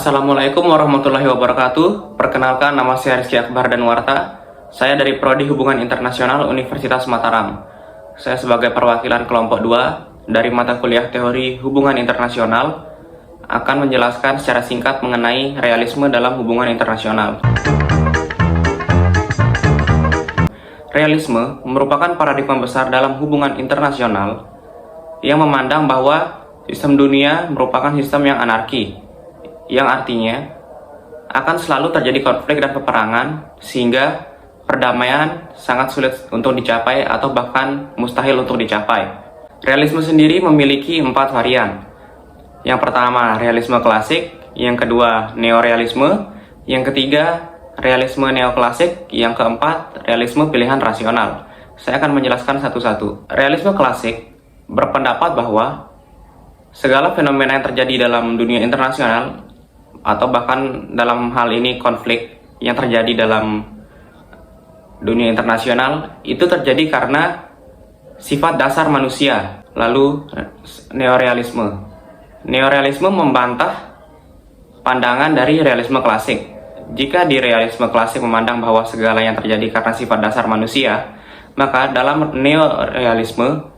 Assalamualaikum warahmatullahi wabarakatuh. Perkenalkan, nama saya Rizky Akbar Danuarta. Saya dari Prodi Hubungan Internasional Universitas Mataram. Saya sebagai perwakilan kelompok 2 dari mata kuliah Teori Hubungan Internasional akan menjelaskan secara singkat mengenai realisme dalam hubungan internasional. Realisme merupakan paradigma besar dalam hubungan internasional yang memandang bahwa sistem dunia merupakan sistem yang anarki, yang artinya akan selalu terjadi konflik dan peperangan sehingga perdamaian sangat sulit untuk dicapai atau bahkan mustahil untuk dicapai. Realisme sendiri memiliki 4 varian. Yang pertama, realisme klasik, yang kedua, neorealisme, yang ketiga, realisme neoklasik, yang keempat, realisme pilihan rasional. Saya akan menjelaskan satu-satu. Realisme klasik berpendapat bahwa segala fenomena yang terjadi dalam dunia internasional atau bahkan dalam hal ini konflik yang terjadi dalam dunia internasional itu terjadi karena sifat dasar manusia. Lalu neorealisme membantah pandangan dari realisme klasik. Jika di realisme klasik memandang bahwa segala yang terjadi karena sifat dasar manusia, maka dalam neorealisme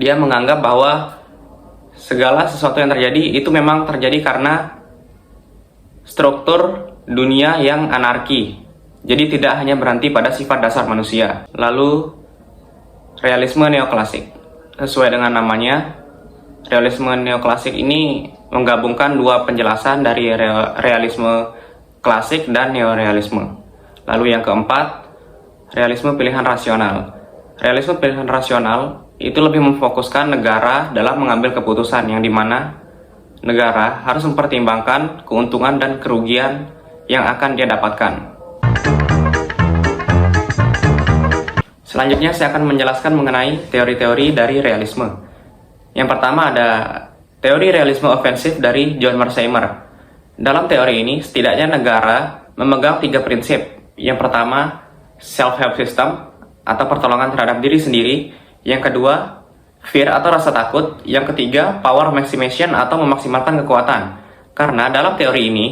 dia menganggap bahwa segala sesuatu yang terjadi itu memang terjadi karena struktur dunia yang anarki. Jadi tidak hanya berhenti pada sifat dasar manusia. Lalu realisme neoklasik. Sesuai dengan namanya, realisme neoklasik ini menggabungkan dua penjelasan dari realisme klasik dan neorealisme. Lalu yang keempat, realisme pilihan rasional. Realisme pilihan rasional itu lebih memfokuskan negara dalam mengambil keputusan, yang dimana negara harus mempertimbangkan keuntungan dan kerugian yang akan dia dapatkan. Selanjutnya saya akan menjelaskan mengenai teori-teori dari realisme. Yang pertama ada teori realisme ofensif dari John Mearsheimer. Dalam teori ini setidaknya negara memegang 3 prinsip. Yang pertama, self-help system atau pertolongan terhadap diri sendiri. Yang kedua, fear atau rasa takut. Yang ketiga, power maximization atau memaksimalkan kekuatan. Karena dalam teori ini,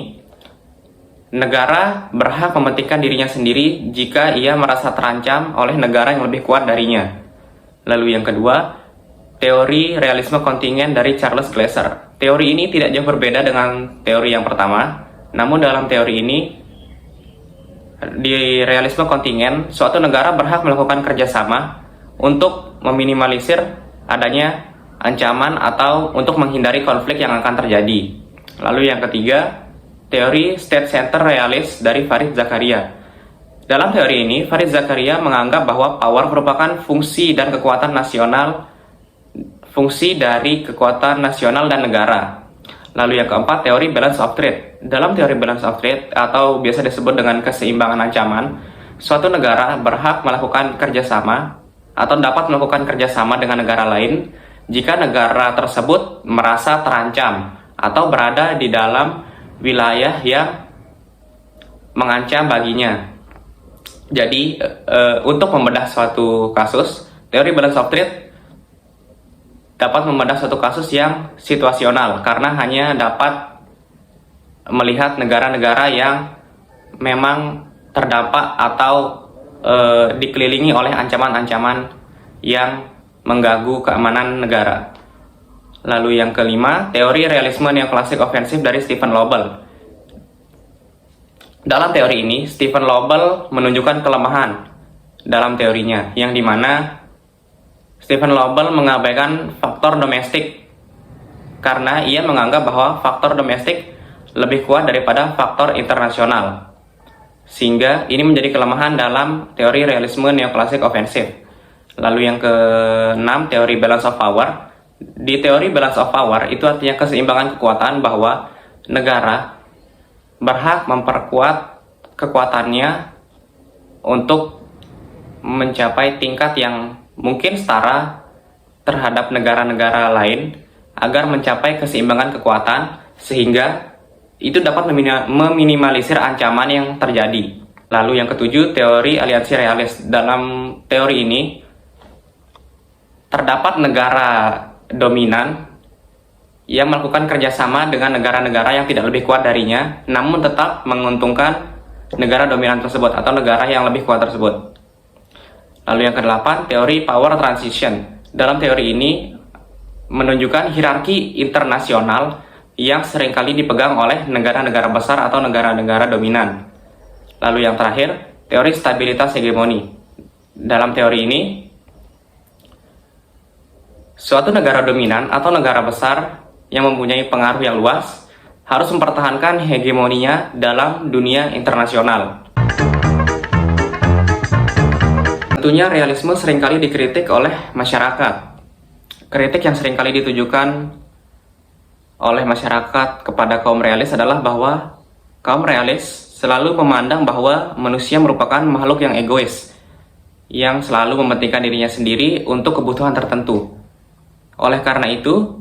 negara berhak mementingkan dirinya sendiri jika ia merasa terancam oleh negara yang lebih kuat darinya. Lalu yang kedua, teori realisme kontingen dari Charles Glaser. Teori ini tidak jauh berbeda dengan teori yang pertama. Namun dalam teori ini, di realisme kontingen, suatu negara berhak melakukan kerjasama untuk meminimalisir adanya ancaman atau untuk menghindari konflik yang akan terjadi. Lalu yang ketiga, teori state center realist dari Farid Zakaria. Dalam teori ini, Farid Zakaria menganggap bahwa power merupakan fungsi dan kekuatan nasional, fungsi dari kekuatan nasional dan negara. Lalu yang keempat, teori balance of trade. Dalam teori balance of trade atau biasa disebut dengan keseimbangan ancaman, suatu negara berhak melakukan kerjasama atau dapat melakukan kerjasama dengan negara lain jika negara tersebut merasa terancam atau berada di dalam wilayah yang mengancam baginya. Jadi untuk membedah suatu kasus, teori balance of trade dapat membedah suatu kasus yang situasional karena hanya dapat melihat negara-negara yang memang terdampak atau dikelilingi oleh ancaman-ancaman yang mengganggu keamanan negara. Lalu yang kelima, teori realisme neoklasik ofensif dari Stephen Lobel. Dalam teori ini, Stephen Lobel menunjukkan kelemahan dalam teorinya, yang dimana Stephen Lobel mengabaikan faktor domestik karena ia menganggap bahwa faktor domestik lebih kuat daripada faktor internasional. Sehingga ini menjadi kelemahan dalam teori realisme neoklasik ofensif. Lalu yang keenam, teori balance of power. Di teori balance of power itu artinya keseimbangan kekuatan, bahwa negara berhak memperkuat kekuatannya untuk mencapai tingkat yang mungkin setara terhadap negara-negara lain agar mencapai keseimbangan kekuatan sehingga itu dapat meminimalisir ancaman yang terjadi. Lalu yang ketujuh, teori aliansi realis. Dalam teori ini terdapat negara dominan yang melakukan kerjasama dengan negara-negara yang tidak lebih kuat darinya, namun tetap menguntungkan negara dominan tersebut atau negara yang lebih kuat tersebut. Lalu yang kedelapan, teori power transition. Dalam teori ini menunjukkan hierarki internasional yang seringkali dipegang oleh negara-negara besar atau negara-negara dominan. Lalu yang terakhir, teori stabilitas hegemoni. Dalam teori ini, suatu negara dominan atau negara besar yang mempunyai pengaruh yang luas harus mempertahankan hegemoninya dalam dunia internasional. Tentunya realisme seringkali dikritik oleh masyarakat. Kritik yang seringkali ditujukan oleh masyarakat kepada kaum realis adalah bahwa kaum realis selalu memandang bahwa manusia merupakan makhluk yang egois, yang selalu mementingkan dirinya sendiri untuk kebutuhan tertentu. Oleh karena itu,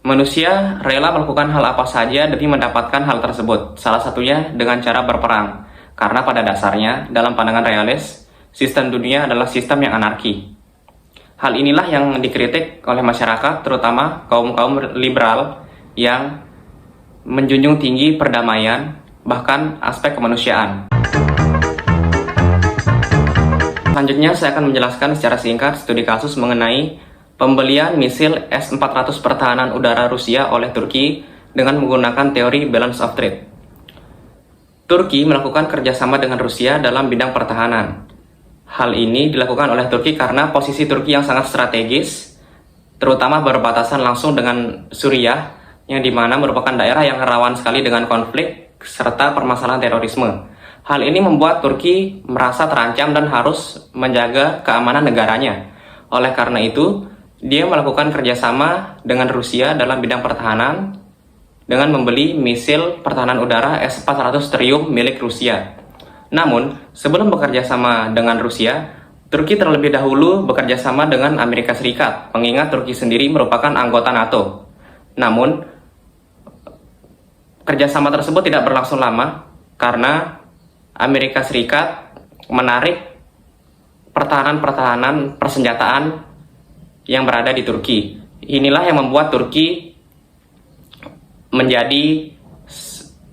manusia rela melakukan hal apa saja demi mendapatkan hal tersebut, salah satunya dengan cara berperang. Karena pada dasarnya, dalam pandangan realis, sistem dunia adalah sistem yang anarki. Hal inilah yang dikritik oleh masyarakat, terutama kaum-kaum liberal yang menjunjung tinggi perdamaian, bahkan aspek kemanusiaan. Selanjutnya, saya akan menjelaskan secara singkat studi kasus mengenai pembelian misil S-400 pertahanan udara Rusia oleh Turki dengan menggunakan teori balance of trade. Turki melakukan kerjasama dengan Rusia dalam bidang pertahanan. Hal ini dilakukan oleh Turki karena posisi Turki yang sangat strategis, terutama berbatasan langsung dengan Suriah, yang dimana merupakan daerah yang rawan sekali dengan konflik serta permasalahan terorisme. Hal ini membuat Turki merasa terancam dan harus menjaga keamanan negaranya. Oleh karena itu, dia melakukan kerjasama dengan Rusia dalam bidang pertahanan dengan membeli misil pertahanan udara S-400 Triumph milik Rusia. Namun, sebelum bekerja sama dengan Rusia, Turki terlebih dahulu bekerja sama dengan Amerika Serikat, mengingat Turki sendiri merupakan anggota NATO. Namun, kerjasama tersebut tidak berlangsung lama karena Amerika Serikat menarik pertahanan persenjataan yang berada di Turki. Inilah yang membuat Turki menjadi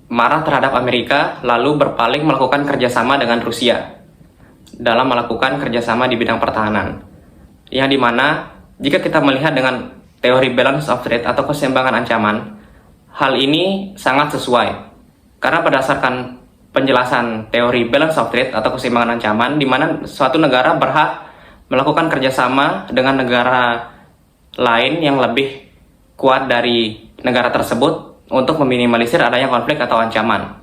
marah terhadap Amerika, lalu berpaling melakukan kerjasama dengan Rusia dalam melakukan kerjasama di bidang pertahanan. Yang dimana jika kita melihat dengan teori balance of trade atau keseimbangan ancaman, hal ini sangat sesuai. Karena berdasarkan penjelasan teori balance of trade atau keseimbangan ancaman, di mana suatu negara berhak melakukan kerjasama dengan negara lain yang lebih kuat dari negara tersebut untuk meminimalisir adanya konflik atau ancaman.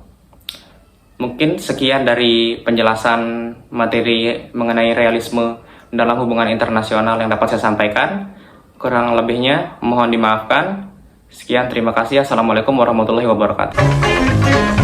Mungkin sekian dari penjelasan materi mengenai realisme dalam hubungan internasional yang dapat saya sampaikan. Kurang lebihnya mohon dimaafkan. Sekian, terima kasih. Assalamualaikum warahmatullahi wabarakatuh.